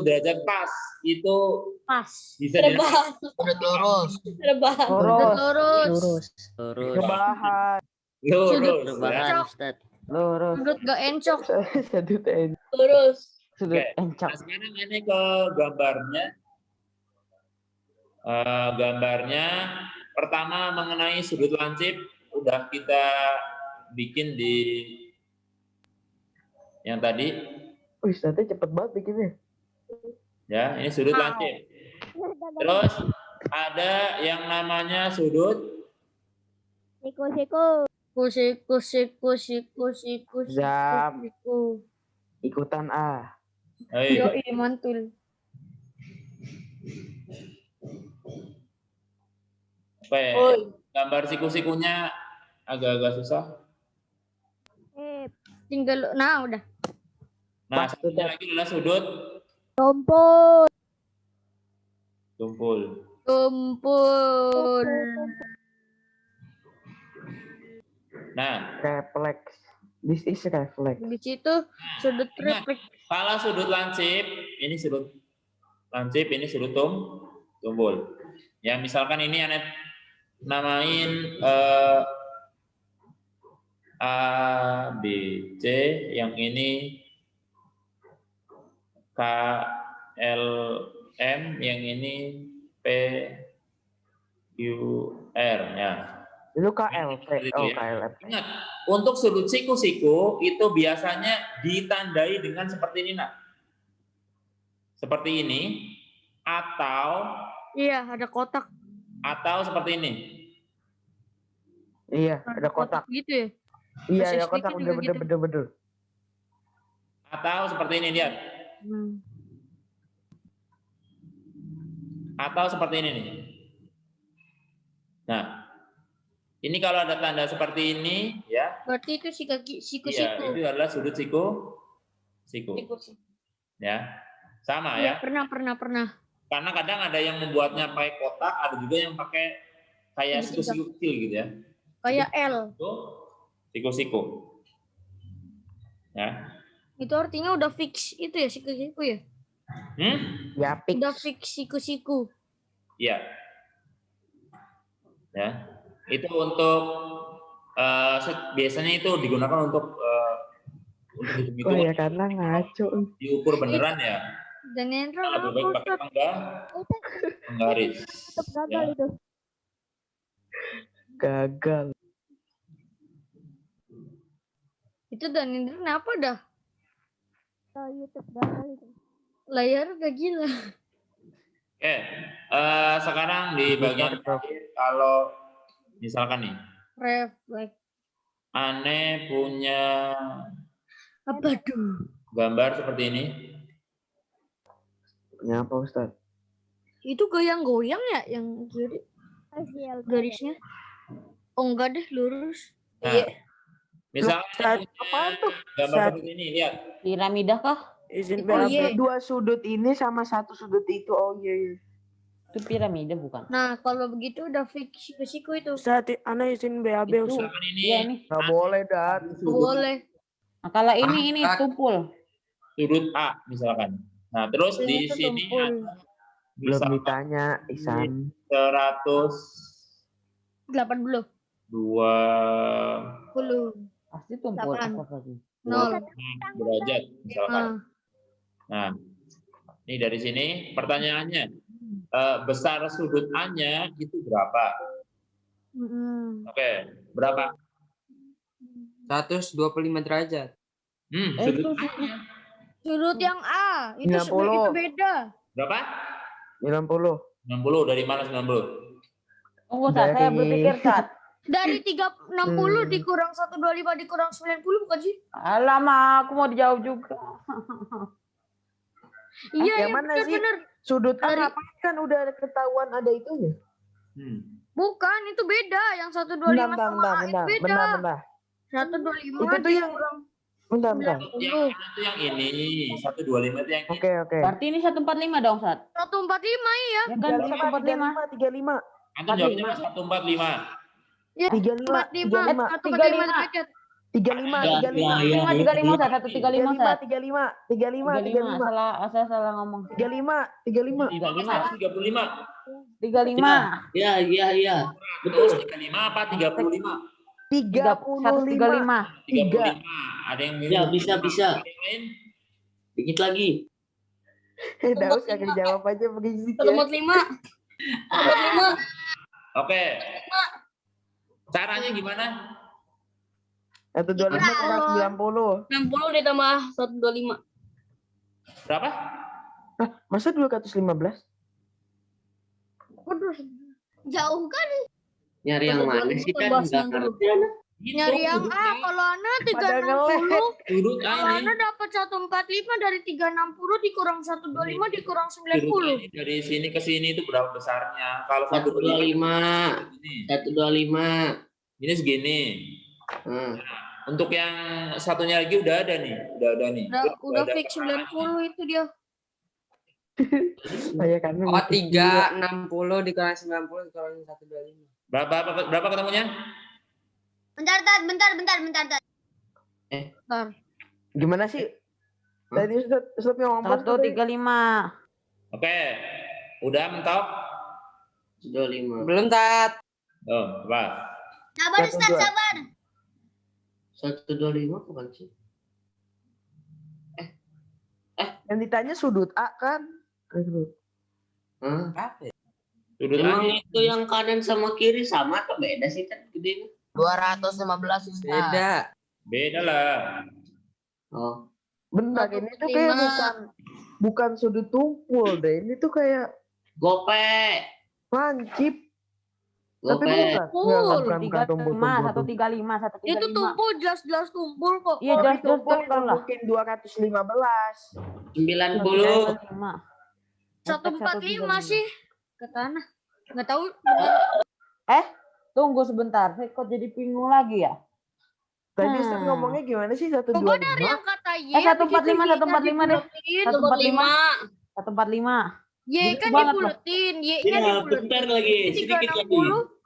Speaker 1: derajat pas itu
Speaker 4: Pas.
Speaker 1: bisa dilakukan.
Speaker 9: Sudut lurus.
Speaker 10: Rebahan.
Speaker 5: Lurus.
Speaker 4: Lurus.
Speaker 8: Lurus.
Speaker 5: Rebahan.
Speaker 1: Lurus.
Speaker 8: Rebahan,
Speaker 1: Ya.
Speaker 8: Ustaz.
Speaker 5: Lurus.
Speaker 4: Sudut gak encok.
Speaker 5: Sudut
Speaker 10: Lurus.
Speaker 5: sudut
Speaker 1: Oke.
Speaker 5: encok.
Speaker 1: Nah, sekarang ini ke gambarnya. Gambarnya pertama mengenai sudut lancip udah kita bikin di yang tadi.
Speaker 5: Wih, ternyata cepet banget bikinnya.
Speaker 1: Ya, ini sudut lancip. Terus ada yang namanya sudut
Speaker 7: Siku-siku.
Speaker 4: Siku.
Speaker 5: Zam.
Speaker 4: Siku.
Speaker 5: Ikutan A.
Speaker 4: Yoi, mantul.
Speaker 1: Oke,
Speaker 10: Oi.
Speaker 1: gambar siku-sikunya agak-agak susah.
Speaker 4: Tinggal, nah udah.
Speaker 1: Nah, satunya lagi adalah sudut
Speaker 7: Tumpul.
Speaker 1: tumpul.
Speaker 4: Tumpul.
Speaker 1: Nah,
Speaker 5: Refleks. This is refleks.
Speaker 4: Di situ sudut
Speaker 1: ingat,
Speaker 4: refleks.
Speaker 1: kalau sudut lancip, ini sudut lancip, ini sudut tumpul. Ya, misalkan ini Anet namain A, B, C, yang ini K, L, M, yang ini P, Q, R. Ya.
Speaker 5: Itu KLP.
Speaker 1: Seperti itu
Speaker 5: Oh,
Speaker 1: ya.
Speaker 5: KLP.
Speaker 1: Ingat, untuk sudut siku-siku itu biasanya ditandai dengan seperti ini, nak. Seperti ini, atau
Speaker 4: Iya, ada kotak.
Speaker 1: seperti ini.
Speaker 5: Iya, ada kotak.
Speaker 4: gitu ya.
Speaker 5: Iya,
Speaker 4: Pas
Speaker 5: ada
Speaker 4: SD
Speaker 5: kotak.
Speaker 4: juga gitu.
Speaker 5: Bener.
Speaker 1: Atau seperti ini, lihat. Atau seperti ini nih. Nah, ini kalau ada tanda seperti ini, ya.
Speaker 4: Berarti itu
Speaker 1: Iya,
Speaker 4: siku-siku.
Speaker 1: itu adalah sudut siku. Ya. Sama
Speaker 4: Iya,
Speaker 1: ya.
Speaker 4: pernah.
Speaker 1: Karena kadang ada yang membuatnya pakai kotak, ada juga yang pakai kayak
Speaker 4: Segitiga.
Speaker 1: siku-siku kecil gitu ya.
Speaker 4: Kayak L.
Speaker 1: Itu siku-siku. Ya.
Speaker 4: Itu artinya udah fix itu ya siku-siku ya.
Speaker 5: Ya, fix.
Speaker 4: Udah fix siku-siku.
Speaker 1: Iya. Ya. Itu untuk biasanya itu digunakan untuk hitung-hitung.
Speaker 5: Oh ya, karena ngaco.
Speaker 1: Diukur beneran ya.
Speaker 4: Dan Hendro
Speaker 1: Lebih baik pakai penggaris.
Speaker 7: Tetap gagal
Speaker 1: Ya.
Speaker 7: itu.
Speaker 5: Gagal.
Speaker 4: itu dan Hendro kenapa dah?
Speaker 7: Kalau YouTube gagal itu.
Speaker 4: Layar udah gila.
Speaker 1: Oke, sekarang di bagian terakhir kalau misalkan nih,
Speaker 4: Refleks.
Speaker 1: Ane punya
Speaker 4: Apa tuh?
Speaker 1: gambar seperti ini.
Speaker 5: Ya apa, Ustaz?
Speaker 4: Itu goyang-goyang ya yang kiri garisnya? Oh enggak deh, lurus.
Speaker 1: Nah, misalnya
Speaker 5: Ustaz,
Speaker 1: punya
Speaker 5: apaan tuh?
Speaker 1: gambar
Speaker 5: Ustaz.
Speaker 1: seperti ini, lihat.
Speaker 6: Piramida kah?
Speaker 5: Izin
Speaker 4: Oh, iya.
Speaker 5: Dua sudut ini sama satu sudut itu. Oh iya.
Speaker 6: Itu piramida bukan?
Speaker 4: Nah, kalau begitu udah fix siku-siku itu.
Speaker 5: Ustaz, ana izin BAB,
Speaker 6: Itu,
Speaker 1: Misalkan ini
Speaker 6: iya ini.
Speaker 5: Nggak boleh, Dan.
Speaker 4: Boleh.
Speaker 6: Nah, kalau ini tumpul.
Speaker 1: sudut A misalkan. Nah, terus di
Speaker 4: Itu
Speaker 1: sini
Speaker 4: tumpul.
Speaker 1: ada
Speaker 5: Belum
Speaker 1: misalkan
Speaker 5: ditanya, Isan.
Speaker 4: 80.
Speaker 1: 102
Speaker 6: Pasti tumpul.
Speaker 4: Delapan.
Speaker 6: Apa lagi?
Speaker 4: 0.
Speaker 1: derajat misalkan.
Speaker 4: Ah,
Speaker 1: Nah, ini dari sini pertanyaannya, besar sudut A-nya itu berapa? Oke, berapa?
Speaker 9: 125 derajat.
Speaker 1: Sudut A-nya
Speaker 4: Sudut yang A, itu
Speaker 5: 90.
Speaker 4: itu beda.
Speaker 1: berapa?
Speaker 5: 90.
Speaker 1: 90, dari mana 90?
Speaker 6: Tunggu, Sat. Saya
Speaker 5: Dari-
Speaker 6: berpikir, Sat.
Speaker 4: Dari 360 dikurang 125 dikurang 90 bukan sih?
Speaker 6: Alamak, aku mau dijawab juga.
Speaker 4: Iya,
Speaker 5: yang mana sih?
Speaker 4: benar.
Speaker 5: Sudut A
Speaker 4: Dari-
Speaker 5: ngapain kan udah ada ketahuan ada itunya.
Speaker 4: Bukan, itu beda. Yang 125
Speaker 5: Bentar,
Speaker 4: sama A itu beda.
Speaker 5: bentar.
Speaker 4: 125
Speaker 5: Itu tuh yang bentar.
Speaker 1: Yang itu yang ini 125 itu yang ini.
Speaker 5: Oke.
Speaker 6: Berarti ini 145 dong, Sat.
Speaker 4: 145 iya.
Speaker 6: Ya kan 145.
Speaker 5: 35.
Speaker 1: Antum jawabnya Mas 145.
Speaker 4: Ya,
Speaker 5: 35.
Speaker 4: 145 derajat.
Speaker 5: 35.
Speaker 8: Ya,
Speaker 6: 35, Sat. 135, Sat.
Speaker 5: 35.
Speaker 6: Saya salah ngomong.
Speaker 5: 35.
Speaker 1: 35.
Speaker 6: 35.
Speaker 8: Iya.
Speaker 1: Betul 35 apa 35?
Speaker 5: 35.
Speaker 1: 35. Ada yang
Speaker 8: Ya, bisa.
Speaker 1: Ada yang lain?
Speaker 8: Dikit lagi.
Speaker 5: Daus kagak jawab aja berisik ya.
Speaker 10: 145. 145.
Speaker 1: Oke. Caranya gimana?
Speaker 5: 125 kurang 90.
Speaker 10: 60 ditambah 125.
Speaker 1: Berapa?
Speaker 5: Masa 215?
Speaker 4: Waduh, jauh kan?
Speaker 2: Nyari yang mana sih kan? Nggak ngerti.
Speaker 4: Nyari yang A. Kalau Ana
Speaker 5: Pada
Speaker 4: 360.
Speaker 1: Sudut A
Speaker 4: Kalau
Speaker 1: ini.
Speaker 4: Ana dapat 145 dari 360 dikurang 125 dikurang
Speaker 1: Sudut A
Speaker 4: 90.
Speaker 1: ini dari sini ke sini itu berapa besarnya? Kalau 125 ini.
Speaker 2: 125.
Speaker 1: Ini segini.
Speaker 2: Hmm.
Speaker 1: Untuk yang satunya lagi udah ada nih.
Speaker 4: Udah fix 90 itu dia.
Speaker 5: Saya kan
Speaker 9: Oh, 360 dikurang 90 dikurang 125.
Speaker 1: Berapa ketemunya?
Speaker 4: Bentar, Tat.
Speaker 5: gimana sih? Tadi Ustaz ngomong apa?
Speaker 6: 135.
Speaker 1: Oke. Udah mentok?
Speaker 2: 125.
Speaker 9: Belum, Tat.
Speaker 1: Oh, apa?
Speaker 4: Sabar Ustaz, sabar.
Speaker 2: 125 bukan sih?
Speaker 5: Yang ditanya sudut A kan?
Speaker 2: Hah?
Speaker 1: Sudut A
Speaker 2: Emang
Speaker 1: ini.
Speaker 2: itu yang kanan sama kiri sama atau beda sih kan gedenya?
Speaker 9: 215 Beda.
Speaker 1: Beda lah.
Speaker 2: Oh,
Speaker 5: Bentar, ini tuh kayak bukan sudut tumpul deh. Ini tuh kayak
Speaker 2: gope.
Speaker 5: lancip. Tapi
Speaker 2: Gope.
Speaker 5: bukan. Bukan
Speaker 6: 35,
Speaker 5: tumpul.
Speaker 6: 135, 135.
Speaker 4: Itu tumpul, jelas-jelas tumpul kok.
Speaker 6: Iya,
Speaker 5: Kalau
Speaker 6: jelas
Speaker 5: tumpul
Speaker 6: tumpul lah.
Speaker 5: mungkin 215.
Speaker 2: 90.
Speaker 4: 145 sih. Ke tanah. Nggak tahu.
Speaker 6: Tunggu sebentar, saya kok jadi bingung lagi ya?
Speaker 5: Tadi Ustaz ngomongnya gimana sih?
Speaker 4: Coba dari
Speaker 5: 125?
Speaker 4: yang kata Y.
Speaker 6: 145, 145 deh.
Speaker 10: 145.
Speaker 6: 145.
Speaker 4: Y kan
Speaker 6: banget,
Speaker 4: dibuletin. Y-nya
Speaker 2: Ya,
Speaker 4: dibuletin.
Speaker 2: bentar lagi. Sedikit lagi.
Speaker 4: 360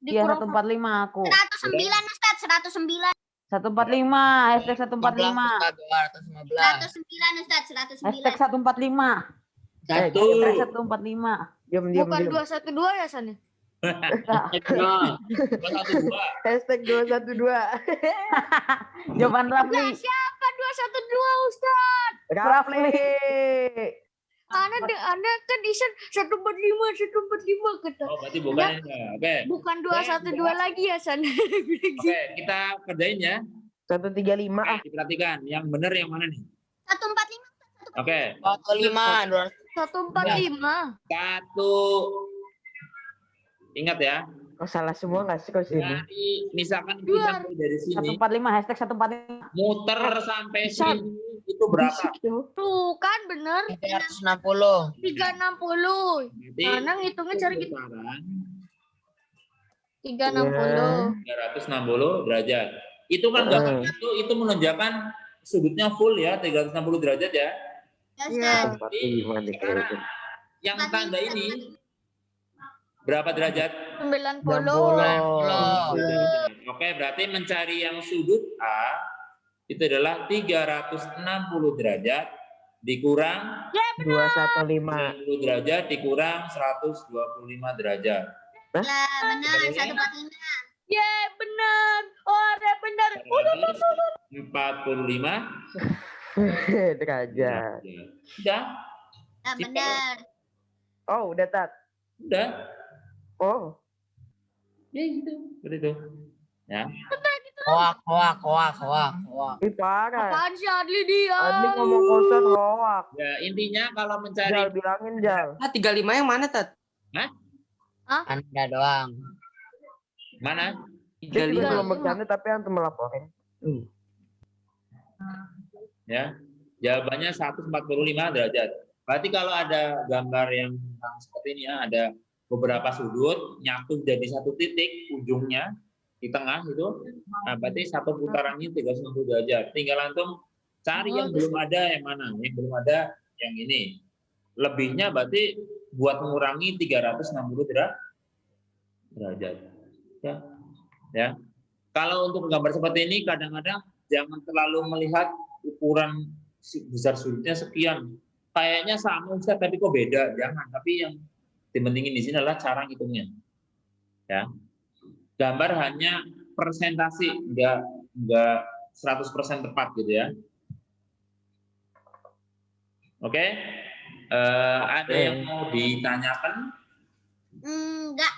Speaker 6: Iya,
Speaker 4: dikurang
Speaker 6: 145 aku.
Speaker 4: 109 Ustaz, 109.
Speaker 6: 145, hashtag 145.
Speaker 10: 215.
Speaker 4: Ustaz, 109.
Speaker 6: Hashtag 145.
Speaker 2: Satu.
Speaker 6: Hashtag 145.
Speaker 5: Diam.
Speaker 4: Bukan 212 ya, San?
Speaker 2: Nah,
Speaker 1: 212.
Speaker 5: Hashtag 212.
Speaker 6: Jawaban Rafli.
Speaker 4: Siapa 212 Ustaz?
Speaker 5: Rafli.
Speaker 4: Anda kan Isan 145 kata.
Speaker 1: Oh, berarti bukan ini. Oke.
Speaker 4: Bukan 212 lagi ya, San?
Speaker 1: Oke, kita kerjain ya.
Speaker 5: 135 ah.
Speaker 1: Diperhatikan, yang benar yang mana nih?
Speaker 4: 145.
Speaker 1: Oke.
Speaker 10: 45.
Speaker 4: 145.
Speaker 1: Satu. Ingat ya.
Speaker 5: Oh, salah semua nggak sih kok sini?
Speaker 1: Jadi misalkan kita mulai dari sini
Speaker 6: 145, hashtag 145.
Speaker 1: muter sampai sini itu berapa?
Speaker 4: Tuh kan bener.
Speaker 10: 360.
Speaker 4: 360.
Speaker 1: Nanti
Speaker 4: Mana ngitungnya cari gitu.
Speaker 1: putaran
Speaker 4: 360.
Speaker 1: 360 derajat. Itu kan gambar itu menunjukkan sudutnya full ya 360 derajat ya.
Speaker 4: Ya, Ustaz.
Speaker 5: 45 nih kayaknya.
Speaker 1: Yang tanda ini berapa derajat?
Speaker 4: 90.
Speaker 1: Oke, berarti mencari yang sudut A itu adalah 360 derajat dikurang
Speaker 5: 215.
Speaker 1: 90 derajat dikurang 125 derajat.
Speaker 4: Lah, benar.
Speaker 1: Ini?
Speaker 4: 145. Ye, benar. Oh, ada benar.
Speaker 1: 45
Speaker 5: Derajat.
Speaker 1: Udah,
Speaker 4: Nah, benar.
Speaker 5: Oh, udah Tat.
Speaker 1: udah.
Speaker 5: Oh,
Speaker 1: Ya gitu. Seperti itu. Ya.
Speaker 10: Hoak.
Speaker 5: ini parah.
Speaker 4: Apaan sih Adli dia?
Speaker 5: Adli ngomong kosan hoak.
Speaker 1: Ya, intinya kalau mencari
Speaker 5: Jal, bilangin Jal.
Speaker 9: 35 yang mana, Tat?
Speaker 10: Anda doang.
Speaker 1: mana?
Speaker 5: Dia juga
Speaker 9: 35.
Speaker 5: belum bercanda tapi antum melaporin.
Speaker 1: Ya. Jawabannya 145 derajat. Berarti kalau ada gambar yang seperti ini ya, ada beberapa sudut nyatu jadi satu titik ujungnya di tengah itu, nah berarti satu putaran ini 360 derajat. Tinggal antum cari yang belum ada yang mana, yang belum ada yang ini. Lebihnya berarti buat mengurangi 360 derajat. Ya. Kalau untuk gambar seperti ini kadang-kadang jangan terlalu melihat ukuran besar sudutnya sekian. Kayaknya sama Ustaz tapi kok beda. Jangan, tapi yang dipentingin di sini adalah cara ngitungnya. Ya. Gambar hanya presentasi, enggak 100% tepat gitu ya. Oke. Ada yang mau ditanyakan?
Speaker 4: Enggak.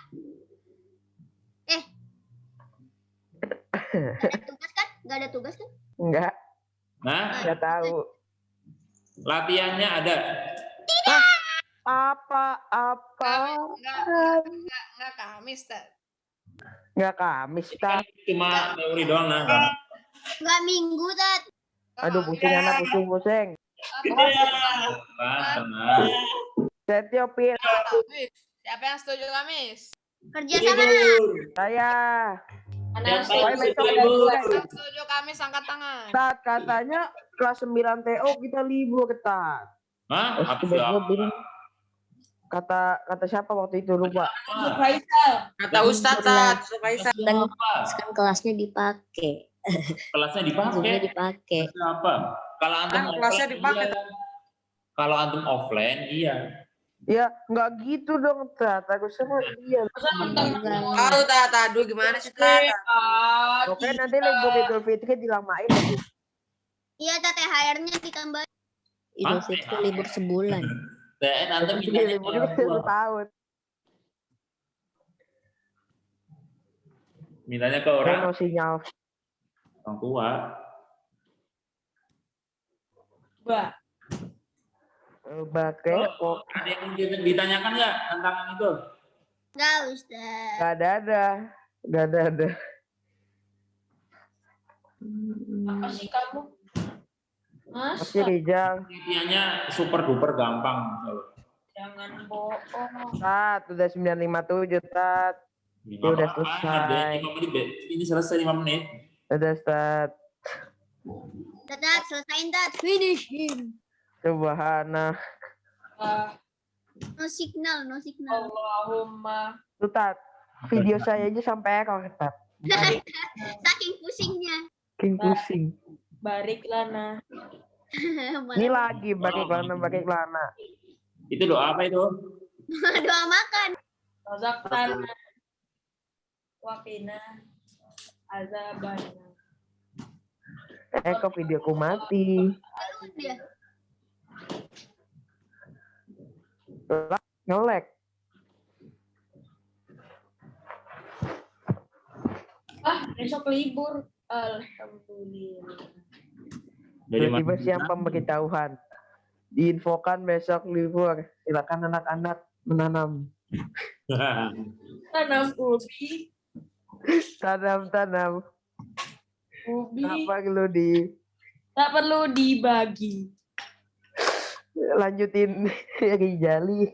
Speaker 4: Ada tugas kan? Enggak ada tugas kan?
Speaker 5: Enggak,
Speaker 1: Nah,
Speaker 5: enggak tahu.
Speaker 1: latihannya ada.
Speaker 5: Apa?
Speaker 11: Enggak Kamis, Tad.
Speaker 5: Enggak Kamis,
Speaker 1: Kan
Speaker 5: Tat.
Speaker 1: cuma teori doang nah.
Speaker 4: Enggak minggu, Tat.
Speaker 5: Aduh, pusing anak, pusing.
Speaker 1: Tenang.
Speaker 5: Setio pil.
Speaker 11: Siapa yang setuju Kamis?
Speaker 4: Kerja sama.
Speaker 5: Saya.
Speaker 11: Yang setuju Kamis angkat tangan.
Speaker 5: Tat, katanya kelas 9 TO kita libur, Tat.
Speaker 1: Hah? Apa
Speaker 5: Tiba-tiba
Speaker 1: siapa?
Speaker 5: bilang, kata siapa waktu itu lupa.
Speaker 9: Kata Ustaz, Tat. Sufaisal.
Speaker 2: Kan kelasnya dipakai.
Speaker 1: Kelasnya
Speaker 2: Zoom-nya
Speaker 1: dipakai.
Speaker 2: dipakai.
Speaker 1: Apa? Kalau antum
Speaker 9: Kan kelasnya
Speaker 1: offline,
Speaker 9: dipakai.
Speaker 1: iya. Kalau antum offline, iya.
Speaker 5: Ya, nggak gitu dong, Tat. Aku sama dia.
Speaker 9: Tahu, Tat. Aduh, gimana sih, Tat?
Speaker 5: Oke, nanti libur Idul Fitri dilamain lagi.
Speaker 4: Iya, Tat, THR-nya ditambah.
Speaker 2: Idul Fitri libur sebulan.
Speaker 1: Dan antum
Speaker 5: Ini
Speaker 1: mintanya ke
Speaker 5: libur
Speaker 1: orang tua.
Speaker 5: 1 tahun.
Speaker 1: Mintanya ke orang
Speaker 5: No sinyal.
Speaker 1: tua.
Speaker 5: Pakai kok.
Speaker 1: Ada yang ditanyakan nggak tentang itu?
Speaker 4: Enggak, Ustaz.
Speaker 5: Nggak ada.
Speaker 6: Apa sih kamu?
Speaker 5: Masih Rijal.
Speaker 1: Intinya super duper gampang.
Speaker 6: Jangan bohong.
Speaker 5: Tat, udah 957, Tat.
Speaker 1: Ya,
Speaker 5: udah
Speaker 1: apa-apa,
Speaker 5: selesai.
Speaker 1: ngerjain 5 menit, Be. Ini selesai 5 menit.
Speaker 5: Udah, Tat.
Speaker 4: Tat, selesain, Tat. Finishing.
Speaker 5: Subhanallah.
Speaker 4: No signal, no signal.
Speaker 6: Allahumma.
Speaker 5: Tuh, Tat. Video saya aja sampai error, Tat.
Speaker 4: Saking pusingnya.
Speaker 5: King pusing.
Speaker 6: Barik lana.
Speaker 5: Ini lagi balik lana.
Speaker 1: Itu doa apa itu?
Speaker 4: Doa makan.
Speaker 6: Razaqtana. Waqina. Azabana.
Speaker 5: Kok videoku mati.
Speaker 4: Dia.
Speaker 5: Ngelek.
Speaker 6: Besok libur. Alhamdulillah.
Speaker 1: Dari mana?
Speaker 5: Tiba-tiba siang pemberitahuan. Diinfokan besok libur. Silakan anak-anak menanam.
Speaker 6: Tanam ubi.
Speaker 5: Tanam.
Speaker 6: Ubi.
Speaker 5: Tak
Speaker 6: perlu dibagi.
Speaker 5: Lanjutin Rijali.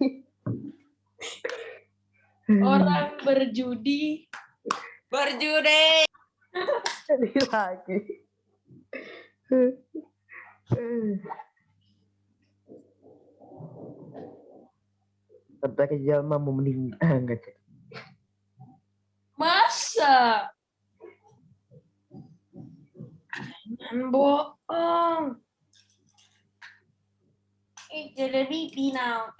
Speaker 6: Orang berjudi.
Speaker 5: Jadi lagi. Kata Rijal mah mau meninggal. Enggak.
Speaker 6: Masa? Jangan bohong. It's the baby now.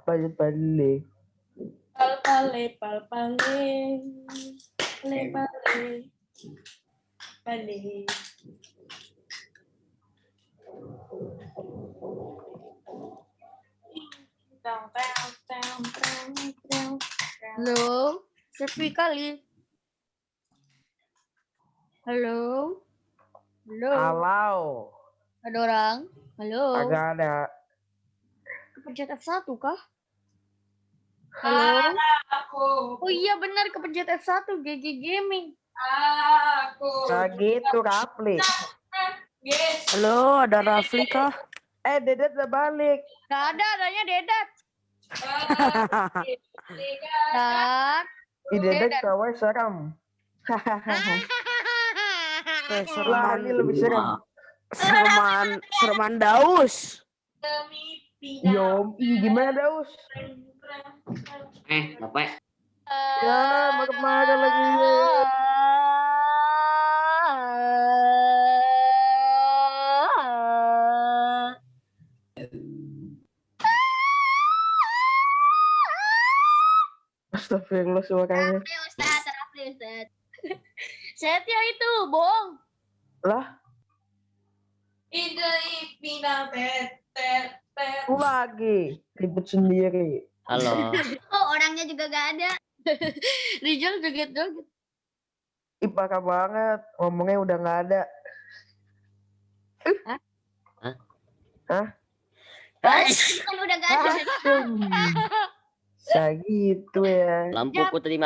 Speaker 5: Balik.
Speaker 6: Palpale.
Speaker 4: Halo, sepi kali. Halo.
Speaker 5: Halo.
Speaker 4: Ada orang? Halo.
Speaker 5: Agak ada.
Speaker 4: Kepencet F1 kah? Halo.
Speaker 6: Aku.
Speaker 4: Oh iya benar kepencet F1 GG Gaming.
Speaker 11: Aku.
Speaker 5: Nah gitu, Rafli.
Speaker 3: Halo, ada Rafli kah?
Speaker 5: Dedet udah balik.
Speaker 4: Gak ada, adanya Dedet. Dan
Speaker 5: Di Dedet cowok serem. Hahaha. Lah ini lebih serem.
Speaker 3: Sereman Daus.
Speaker 5: Yom, gimana Daus?
Speaker 8: Bapak.
Speaker 5: Ya, mau kemana lagi? Astagfirullah suaranya.
Speaker 4: Ustaz. Setia itu, bohong.
Speaker 5: Lah,
Speaker 11: Ide ipina tet.
Speaker 5: aku lagi ribut sendiri.
Speaker 10: Halo.
Speaker 4: Oh, orangnya juga gak ada. Rijal joget-joget.
Speaker 5: Ih, parah banget. Ngomongnya udah nggak ada.
Speaker 4: Kan udah gak ada.
Speaker 5: Bisa gitu ya.
Speaker 10: Lampuku tadi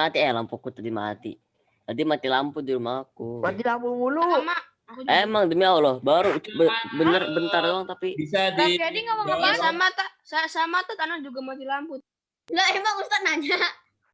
Speaker 10: mati. Tadi mati lampu di rumahku.
Speaker 5: Mati lampu mulu.
Speaker 10: Emang demi Allah, baru bener bentar doang tapi
Speaker 1: Bisa di
Speaker 4: Jadi ngomong apa?
Speaker 11: Sama tuh Tanah juga mati lampu.
Speaker 4: Lah emang Ustaz nanya.